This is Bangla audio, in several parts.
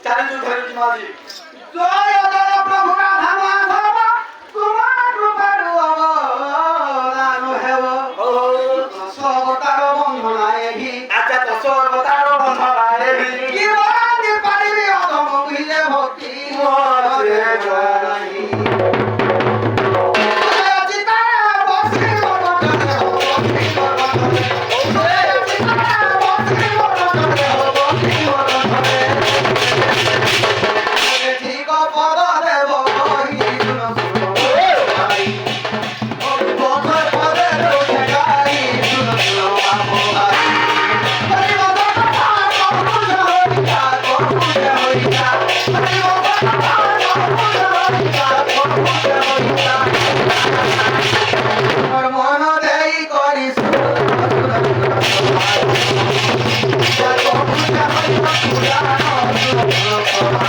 ଚାଲିଛୁ ଧରୁଛୁ ମାଝି ଜୟ ଜୟ ପ୍ରଭୁ ରାଧା ମାଧବ ତୁମର କୃପାରୁ ଅବଦାନ ହେବ ଦଶ ଅବତାର ବନ୍ଧନା ଏହି ଆଚ୍ଛା 10 ଅବତାର ବନ୍ଧନା ଏହି କି ବରାଦି ପାରିବି ଅଧମ ବୁଝିଲେ ଭକ୍ତି ମୋରେ ନାହିଁ ଚିତାରେ ବସି ବଦନରେ ବସି ବଦନରେ ଚିତାରେ ବସି ବଦନରେ ବସି ବଦନରେ ଠିକ ପଦ ଦେବ କହି ଶୁଣ ଶୁଣ ଭାଇ ବଦ ପଦେ ରୋଷେ ଗାଇ ଶୁଣ ଶୁଣ ଆମ ଭାଇ ହରି ବଦ କଥା କହୁଛ ହରିକା କହୁଛ ହରିକା ହରି ବଦ କଥା କହୁଛ ହରିକା କହୁଛ ହରିକା ମୋର ମନ ଦେଇ କରି ଶୁଣ ଶୁଣ ଶୁଣ କହୁଛ ହରିକା ପୁରାଣ ଶୁଣ ଶୁଣ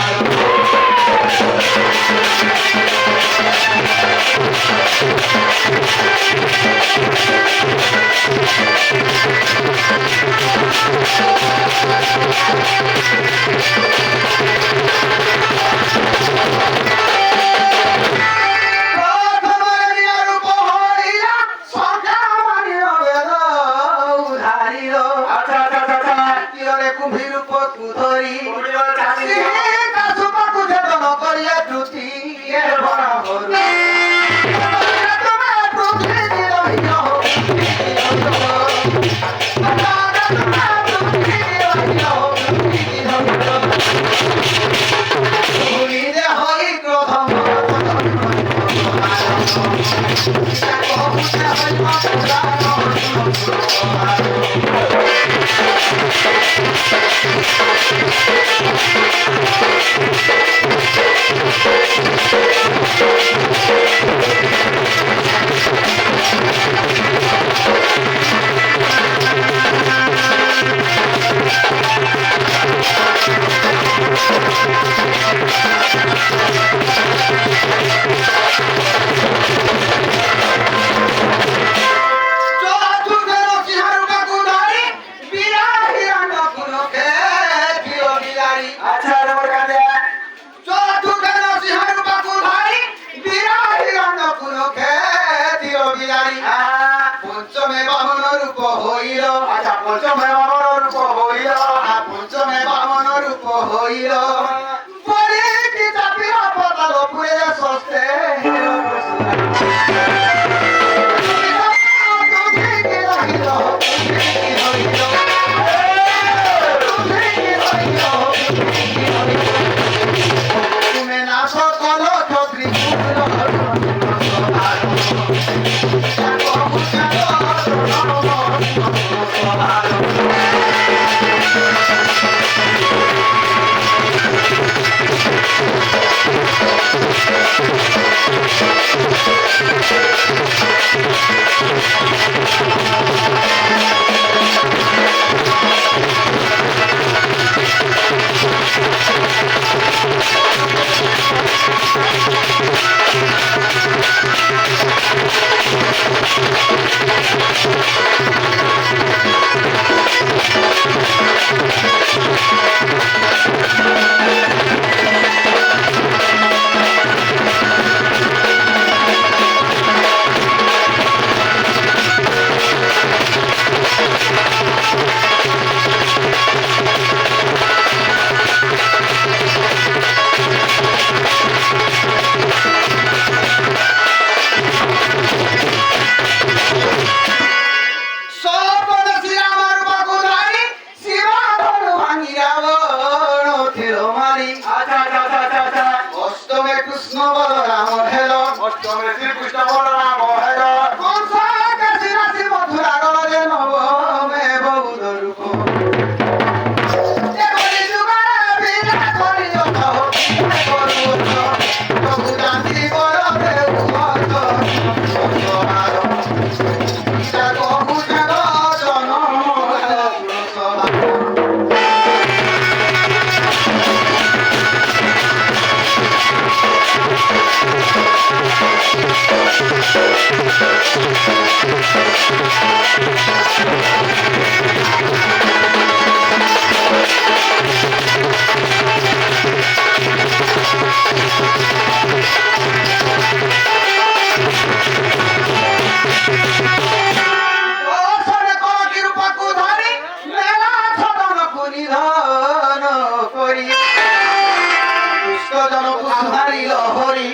পঞ্চমে বামন রূপ হইল আচ্ছা পঞ্চমে বামন রূপ হইল পঞ্চমে বামন রূপ হইল বলে কি চাপির পতাল পুরে সস্তে তুমি না সকল ক্ষত্রি কৃষ্ণ বলরাম হেল অষ্টমে শ্রীকৃষ্ণ বলরাম হেল কংস কাশী রাশি মথুরা গলরে নবমে বৌদ্ধ রূপ কলি যুগরে বিনা করিও কহ প্রভু গান্ধী বলরে উভত সহার গীতা কহু জগ জনম সহার ଜଣକୁ ସୁଧାରିଲ ହରି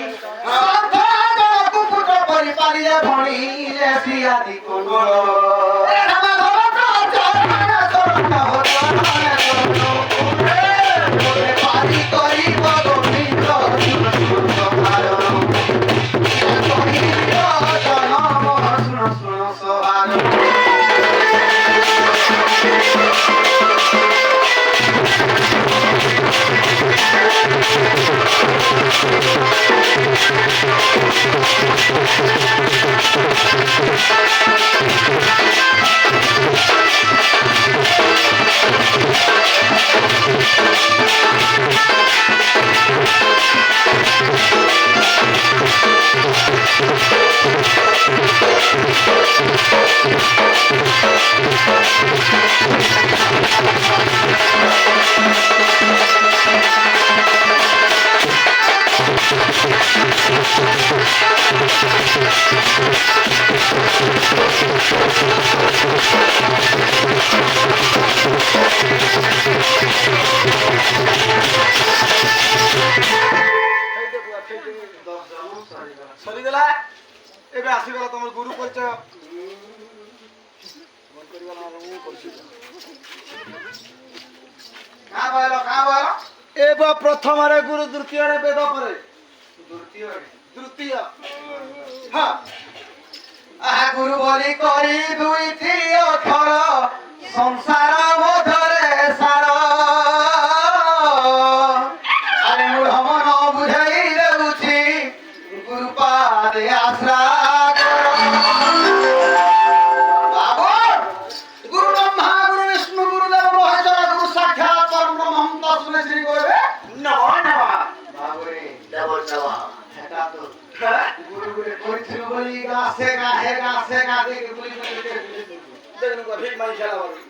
ସନ୍ଥ ଜଣକୁ ପୁଟ କରି ପାରିଲେ ଭଣି ସିଆଦି କଣ୍ଡଳ ପାରି କରିବ ଗୋବିନ୍ଦ ଶୁଣ ଶୁଣ ସବାର ସରିଗଲା ଏବେ ଆସିଗଲା ତମର ଗୁରୁ ପରିଚୟ କାଁ କହିଲ ଏବେ ପ୍ରଥମରେ ଗୁରୁ ଦ୍ୱିତୀୟରେ ବେଦ ପରେ ତୃତୀୟ ହଁ ଆହା ଗୁରୁ ବୋଲି କରି ଦୁଇଟି ଅକ୍ଷର ସଂସାର ମଧ୍ୟରେ ସାର ଆରେ ମୂଢ଼ ମନ ବୁଝାଇ ଦେଉଛି ଗୁରୁ ପାଦେ ଆଶ୍ରା କର ବାବୁ ଗୁରୁ ବ୍ରହ୍ମା ଗୁରୁ ବିଷ୍ଣୁ ଗୁରୁଦେବ ମହେଶ୍ୱର ଗୁରୁ ସାକ୍ଷାତ ପରବ୍ରହ୍ମ ତସ୍ମୈ ଶ୍ରୀ ଗୁରବେ ନମଃ ନମଃ ବାବୁରେ ଦେବ ଦେବ এটা তো গুরু গুরু কইছিল বলি গাছে গাহে গাছে গাছে গুলি গুলি দেখুন ঠিক মাই খেলা হবে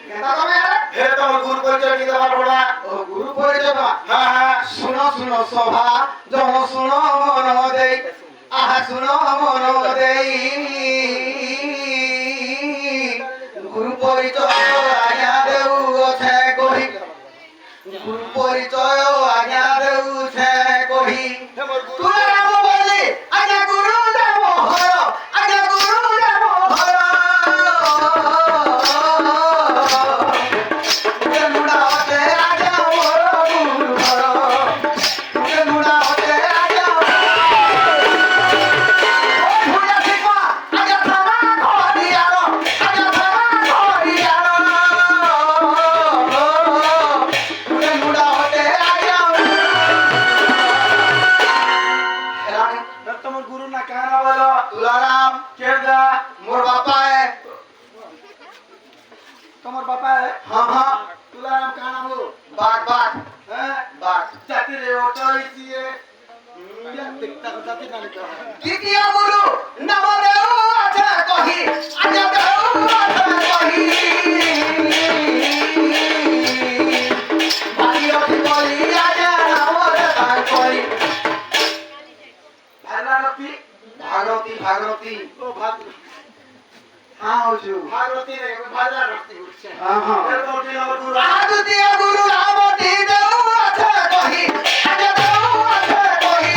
কেটা তুমি হে তোমার গুরু পরিচয় কি দেবার পড়া ও গুরু পরিচয় হ্যাঁ হ্যাঁ শুনো শুনো সভা জন শুনো মন দেই আহা শুনো মন দেই গুরু পরিচয় আজ্ঞা দেউ আছে কহি গুরু পরিচয় আজ্ঞা দেউছে কহি হে মোর গুরু তুই রাম বলি আজ্ঞা গুরু দেব হর আজ্ঞা গুরু দেব হর তুই মুড়া হতে আজ্ঞা মোর গুরু হর তুই মুড়া হতে আজ্ঞা ভুয়া শিখা আজ্ঞা থামা ঘরিয়ার আজ্ঞা থামা ঘরিয়ার তুই মুড়া হতে আজ্ঞা রানী তোমার গুরু না কানা বলো তুলারাম কেডা মোর বাপা है তোমার বাবা हाँ हाँ তুলারাম কানা বলো बात बात হ্যাঁ बात জাতি রে ওটো ইসিয়ে দেখতা জাতি না লিখা দ্বিতীয় গুরু নাম দেও আছে কহি আজ দেও আছে কহি ভাগীরথী বলি আজ নাম দেয় কহি ভাগরতী ভাগরতী ভাগরতী ও ভাগ हाँ होजू ভাগরতী রে ভাগরতী উঠছে हाँ हाँ এর কোটি আমার গুরু দ্বিতীয় গুরু রামতী দেও আছে কহি আজ দেও আছে কহি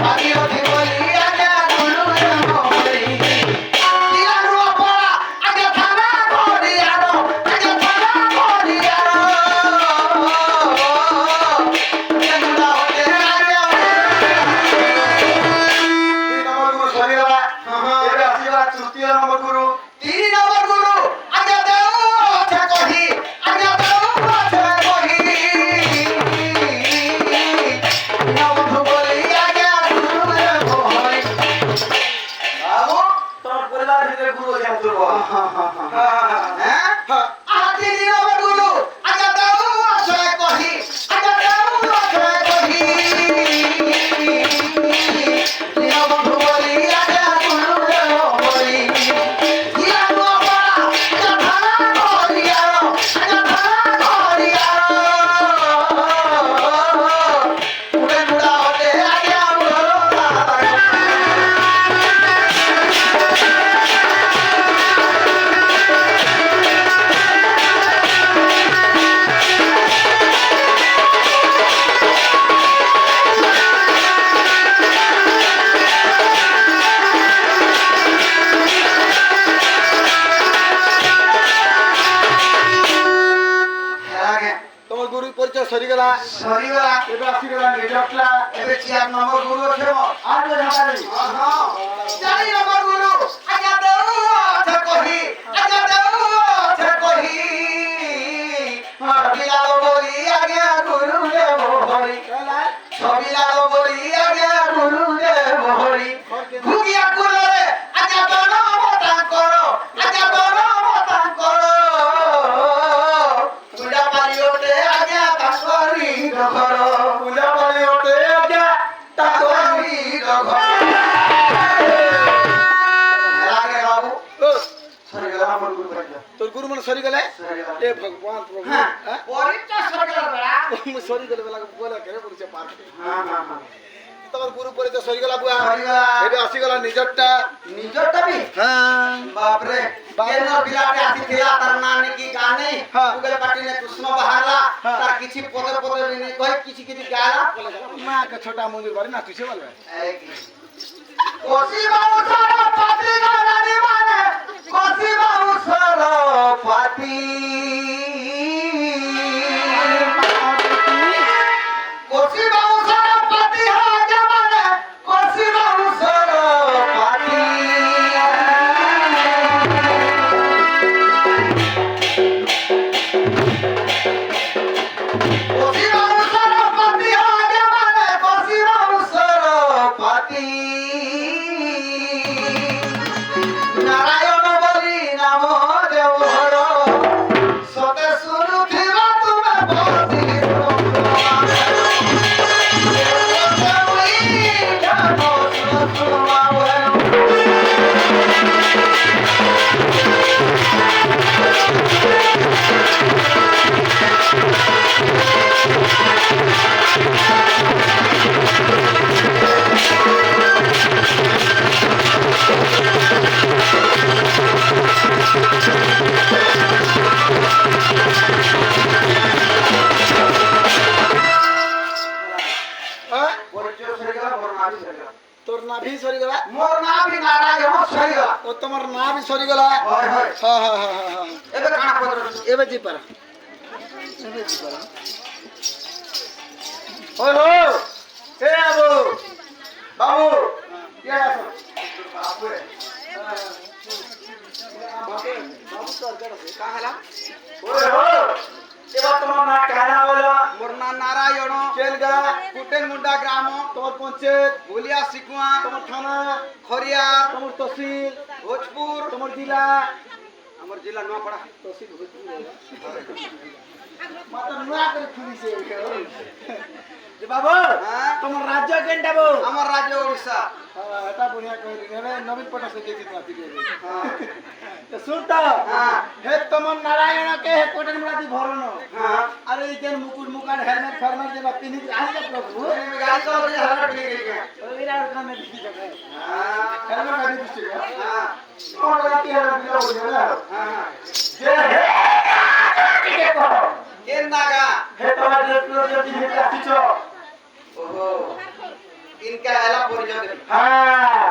ভাগীরথী বলি আজ গুরু নাম হরি তিলারু অপরা আজ থানা ঘরিয়ার আজ থানা ঘরিয়ার কেনুড়া হতে আজ তিন নম্বর গুরু সরিগলা हाँ हाँ এবে আসিগলা তৃতীয় নম্বর গুরু তিন নম্বর গুরু আজ দেও আছে কহি আজ দেও তোমার গুরু পরিচয় সরিগলা সরিগলা ଏବେ ଆସିଗଲା ନିଜଟା ଏବେ 4 নম্বর গুরু আছে মোর আর ঝাড়ালি চারি নম্বর গুরু আজ্ঞা দেও আছে কহি আজ্ঞা দেও আছে কহি বিলাল বলি আজ্ঞা গুরু দেব হরি বিলাল বলি আজ্ঞা গুরু দেব হরি ভুগিয়া কুলরে আজ্ঞা দন মতা করো আজ্ঞা দন মতা করো পূজা পারি ওঠে আজ্ঞা তাকরি করো পূজা পালি ওঠে আজ্ঞা তাকরি করো লাগে বাবু ও, সরিগলা আমার গুরু পাইলা তোর গুরু মানে সরিগলে সরিগলা এ ভগবান প্রভু হ্যাঁ হ্যাঁ পরিচয় সরিগলা বেড়া ମୁଁ ସରିଗଲେ ବେଲା ବୋଲେ କେବେ ପଡୁଛି ପାଠ হ্যাঁ হ্যাঁ হ্যাঁ ତମର ଗୁରୁ ପରିଚୟ ସରିଗଲା ବୁଆ ସରିଗଲା। ଏବେ ଆସିଗଲା ନିଜଟା ନିଜଟା ବି ହଁ ବାପରେ କେନ ପିଲାଟେ ଆସିଥିଲା ତାର ନାଁ ନେଇକି ଗାଁ ନେଇ ହଁ। ଗୁଗଲ ପାଟିରେ କୃଷ୍ଣ ବାହାରିଲା ହଁ। ତାର କିଛି ପଦେ ପଦେ ବି ନେଇ କହି କିଛି କିଛି ଗାଲା ମା କେ ଛୋଟା ମନ୍ଦିର କରି ନାଚୁଛେ ବୋଲେ କୋସି ବାଉସର ପାତି ଗରାଣି ମାନେ କୋସି ବାଉସର ପାତି କୋସି ବାଉସର ପାତି ହାଜା ମାନେ କୋସି ବାଉସର ପାତି କୋସି ବାଉସର ପାତି ହାଜା ମାନେ କୋସି ବାଉସର ପାତି ନାରାୟଣ ବୋଲି ନାମ ଦେବର ସତେ ଶୁଣୁଥିବା ତୁମେ ବସି ପରିଚୟ ସରିଗଲା ମୋର ନାଁ ବି ସରିଗଲା তোর না ভি সরিগলা ମୋର ନାଁ ବି ନାରାୟଣ ସରିଗଲା ও তোমার না ভি সরিগলা হয় হয় হ্যাঁ হ্যাঁ হ্যাঁ হ্যাঁ হ্যাঁ ଏବେ କାଣା ପତ୍ର ଏବେ জি পারা ଏବେ জি পারা ওই হো এ আবু ବାବୁ কে আছো ବାବୁରେ বাবু তো আর আছে କାଁ ହେଲା ওই হো এবার তোমার না কানা বলো ମୋର ନାଁ ନାରାୟଣ কেলগা କୁଟେନ ମୁଣ୍ଡା ଗ୍ରାମ তোমার পঞ্চায়েত ଭୁଲିଆ ଶିକୁଆ তোমার থানা ଖରିଆ তোমার তহসিল ଭୋଜପୁର তোমার জেলা ଆମର ଜିଲ୍ଲା ନୂଆପଡ଼ା তহসিল মাতা নয়া করে খুলিছে যে বাবু হ্যাঁ? তোমার রাজ্য কেনটা বউ ଆମର ରାଜ୍ୟ ଓଡ଼ିଶା এটা বঢ়িয়া কইলি রে নবীন পট্টনায়ক সে দিতে নাতি রে ହଁ তো শুন তো হ্যাঁ হে তোমার নারায়ণ কে হে কোটেন মুরাদি ভরন ହଁ আরে এই যে মুকুট মুকাট হেলমেট ফরমেট যে পিনি আসে প্রভু ଗାଡ଼ି ଚଲାଉଛି ହେଲମେଟ ଟିକେ ଟିକେ ওইরা আর কানে দিছি জগে ହଁ হেলমেট গাড়ি দিছি ହଁ কোন রাতি হেলমেট দিলা বলি না ହଁ যে হে কে কহ କେନ୍ ନାଗା হে তোমার যে প্রিয় যে জিনিস আসিছ ଓହୋ ଇନକା ହେଲା ପରିଚୟ ଦେବି হ্যাঁ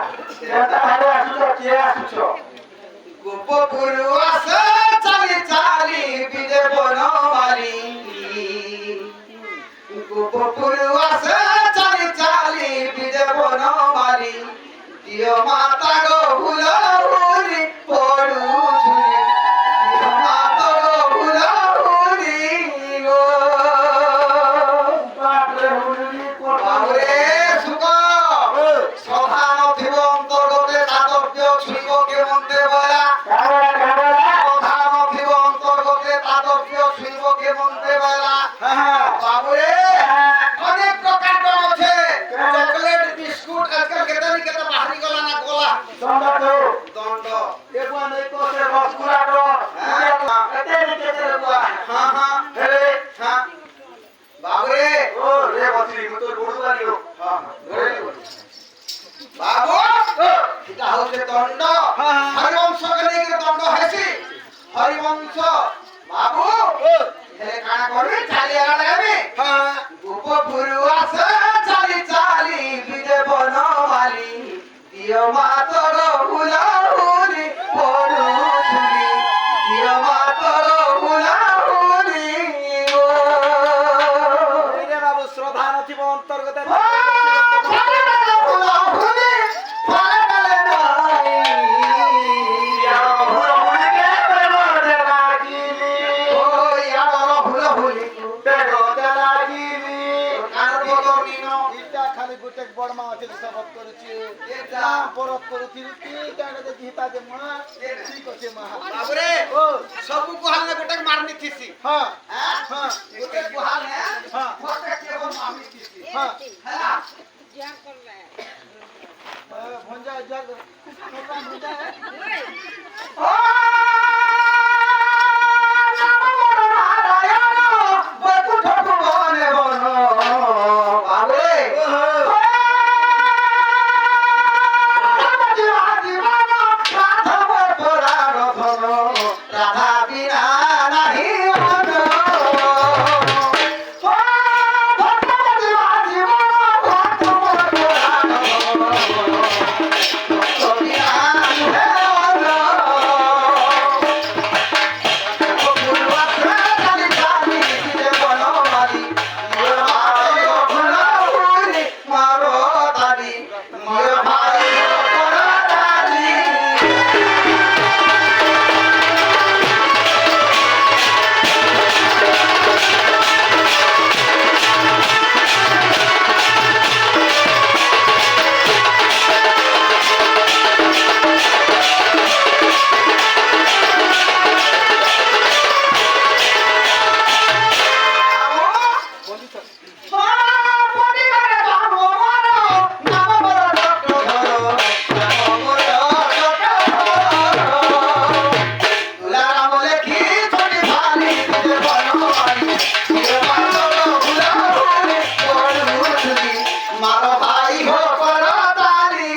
এটা ভালো আসিছ কে আসিছ ଗୋପପୁର ଆସ ଚାଲି ଚାଲି ବିଜେ ବନମାଲି ଗୋପପୁର ଆସ ଚାଲି ଚାଲି ବିଜେ ବନମାଲି ଦିଅ ମାତା ଗো ଭୁଲହୁରି ପଡୁଛୁରି ଦିଅ ମାତା ଗো ଭୁଲହୁରି গো বাপরে হুলি কোন বাবুরে সুখ সভা নথিব অন্তর্গতে তাদব্য ছুইব কেমন্তে বলা গাবলা গাবলা কথা নথিব অন্তর্গতে তাদব্য ছুইব কেমন্তে বলা হ্যাঁ বাবুরে অনেক প্রকার আছে চকলেট বিস্কুট আজকাল কেতানি কেতা বাহারি গলা না গলা দণ্ড তো দণ্ড এগুয়া নেই কোসে রসগুলা তো এতে নিকেতে এগুয়া হ্যাঁ হ্যাঁ হে হ্যাঁ বাবুরে ও রে বসি মু তো বড় বাড়িও হ্যাঁ ধরে নিব। বাবু এটা হচ্ছে দণ্ড হ্যাঁ, হ্যাঁ। হরিবংশকে নেইকি দণ্ড হেসি হরিবংশ বাবু হেলে কাଣା করবি চালি আগা লাগাবি হ্যাঁ গোপপুরু আছে চালি চালি বিজে বনমালি দিও মাতর হুলাহুলি পড়ুছুরি দিও মাতর হুলাহুলি গো খালি গোটে বড় মা আছে শপথ করেছে এটা। না পরত করেছি তিনটা দেখি হিতা যে মা ঠিক আছে মা বাবুরে ও ସବୁ ଗୁହାଳରେ ଗୋଟେ ମାରନି ଥିସି হ্যাঁ হ্যাঁ হ্যাঁ ଗୋଟେ ଗୁହାଳେ হ্যাঁ ଗୋଟେ କେବଳ ମାମି ଥିସି হ্যাঁ ହେଲା ভঞ্জা যা ভঞ্জা ও নারায়ণ বৈকুণ্ঠ ভুবনে বন বাবুরে রাধা বিনা নাহি মন মারো ভাই হো করো তারি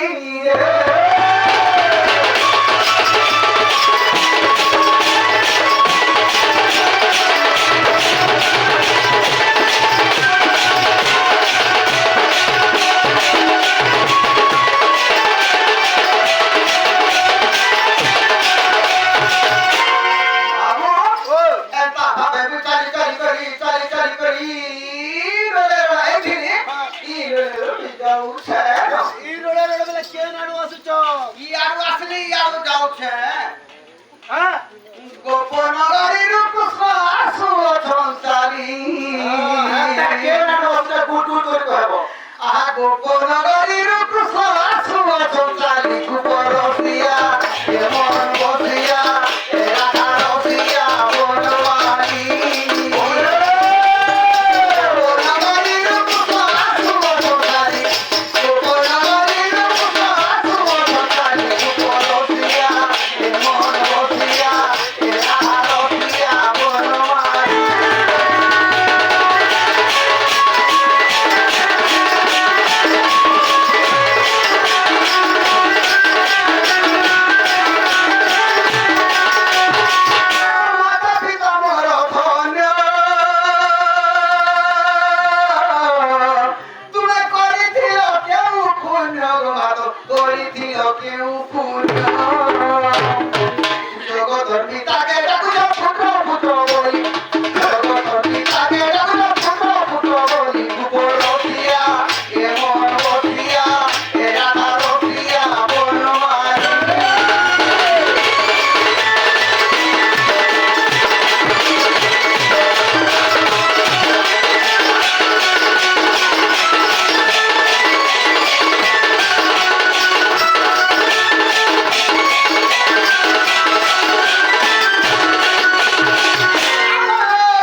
এই রোড়ে রোড়ে বলে কে নাড়ু আসুছ হ্যাঁ গোপনগরীর কৃষ্ণ আসু অছন্তারি কে নাড়ু আসুছ গুট গুট করে কহব আহা গোপনগরীর কৃষ্ণ আসু অছন্তারি গোপরসিয়া এমন বসিয়া এ রাধা রসিয়া বনমালী গোপনগরীর কৃষ্ণ আসু অছন্তারি গোপনগরীর কৃষ্ণ আসু অছন্তারি গোপরসিয়া এমন বসিয়া এ রাধা রসিয়া বনমালী মাতা পিতা মোর ধন্য তুমে করিছিল কেউ পুণ্য মাত করিছিল কেউ পুণ্য জগতর পিতাকে ডাকুছ পুত্র পুত্র বলি জগতর পিতাকে ডাকুছ পুত্র পুত্র বলি উপরসিয়া এমন বসিয়া এ রাধা রসিয়া বনমালী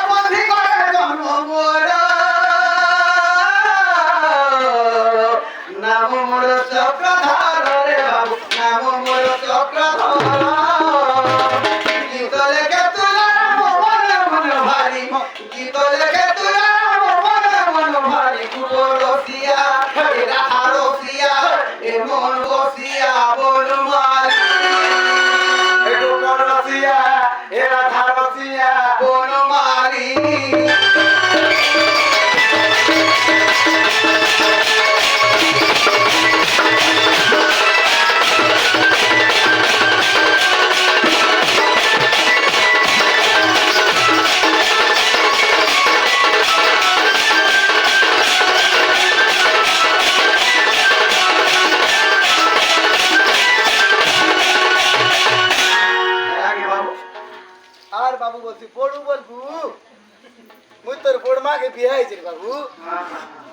বন্ধি করে জন্ম মোর নাম মোর চক্রধর রে বাবু নাম মোর চক্রধর গীত লেখে তুলা মন মন ভারি গীত লেখে তুলা মন মন ভারি কুপরসিয়া এ রাধা রসিয়া এমন বসিয়া বনমালী রসিয়া এ রাধা রসিয়া বনমালী আগে বাবু আর বাবু বলছি বড়ু বলবু মুই তোর বড় মাকে বিয়ে হয়েছে বাবু হ্যাঁ হ্যাঁ